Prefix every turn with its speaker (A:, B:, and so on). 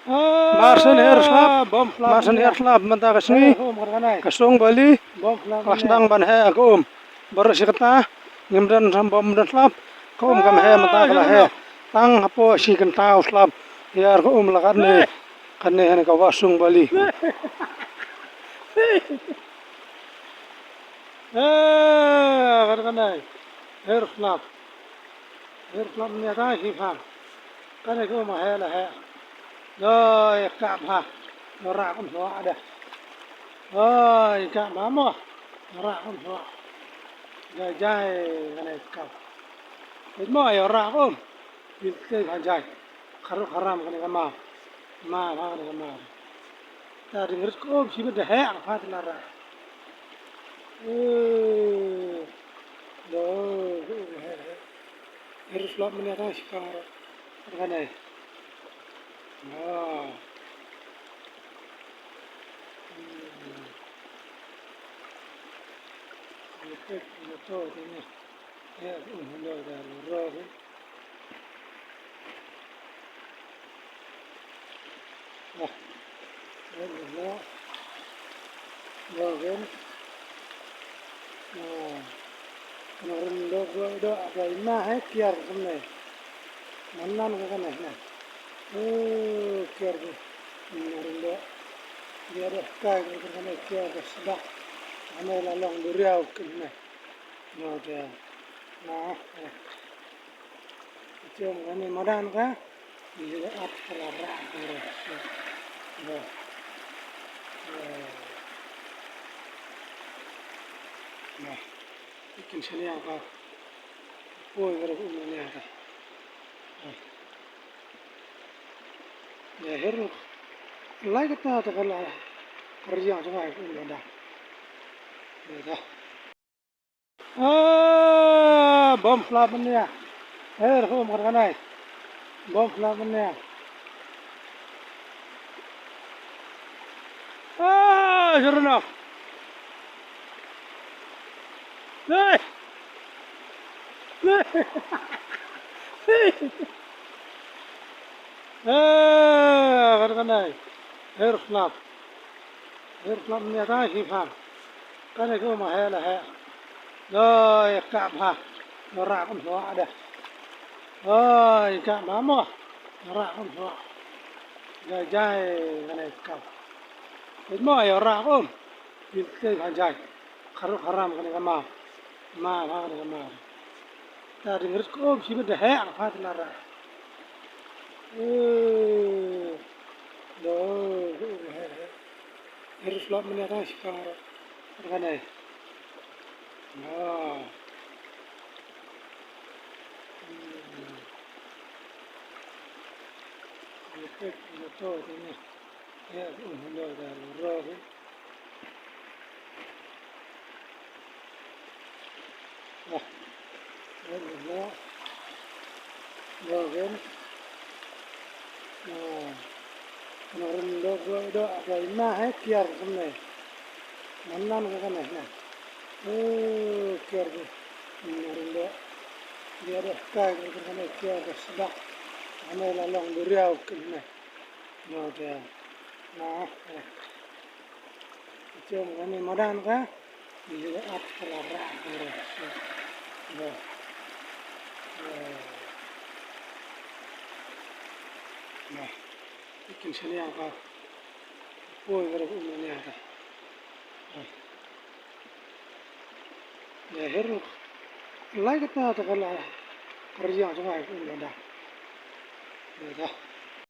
A: Marsen herslap, marsen herslap mata kasni, kasung bali, kasdang ban he akum, barasikata, ngimdan sam bom dan slap, kum kam he mata kala he, tang hapo sikan tau slap, yar lakarne, karne he kawasung bali. Karkanai, herslap ni ata sifan, karne kum he la he. Rồi cạm ha, nó ra con hóa đây. Rồi cạm bám mà, nó ra con hóa. Rồi dài cái này cạm. Thế mà ở ra con, cái phải dài. Haram cái này mà, cái này mà. Ta đi ngất ôm chỉ biết hẹ phát là ra. Rồi, harus slot menyata sekarang. Cái này. Todo tiene un olor de rojo. Nó rồi na hết kia cái này, mắm cái này này, kia cái nó dia ada kai cái này kia cái sedap, này là lòng đu riau cái này, nó dia, nah, itu cái này mà đan cái, dia ap rara rồi. Nah, ikan sini apa? Ôi cái đó cũng nhà này. Ya heru. Lai kata tak kalah kerja macam apa pun ada. Ya. Bom flap ni ya. Home kan ai. Bom flap ni ya. Jurnal. Hey. Kan ai. Herslap ni ata sifan, karne kum he la he. Rồi cạm ha, nó ra con hóa đây. Rồi cạm bám mà, nó ra con hóa. Rồi dài cái này cạm. Thế mà ở ra con, cái phải dài. Haram cái này mà, cái này mà. Ta đi ngất ôm chỉ biết hẹ phát là ra. Rồi, harus slot menyata sekarang. Kan này. Todo tiene un olor de rojo. Nó rồi na hết kia cái này, mắm cái này này, kia cái nó dia ada kai cái này kia cái sedap, này là lòng đu riau cái này, nó dia, nah, itu cái này mà đan cái, dia ap rara rồi. Nah, ikan sini apa? Ôi cái đó cũng nhà này. Ya heru. Lai kata tak kalah kerja macam apa pun ada. Ya.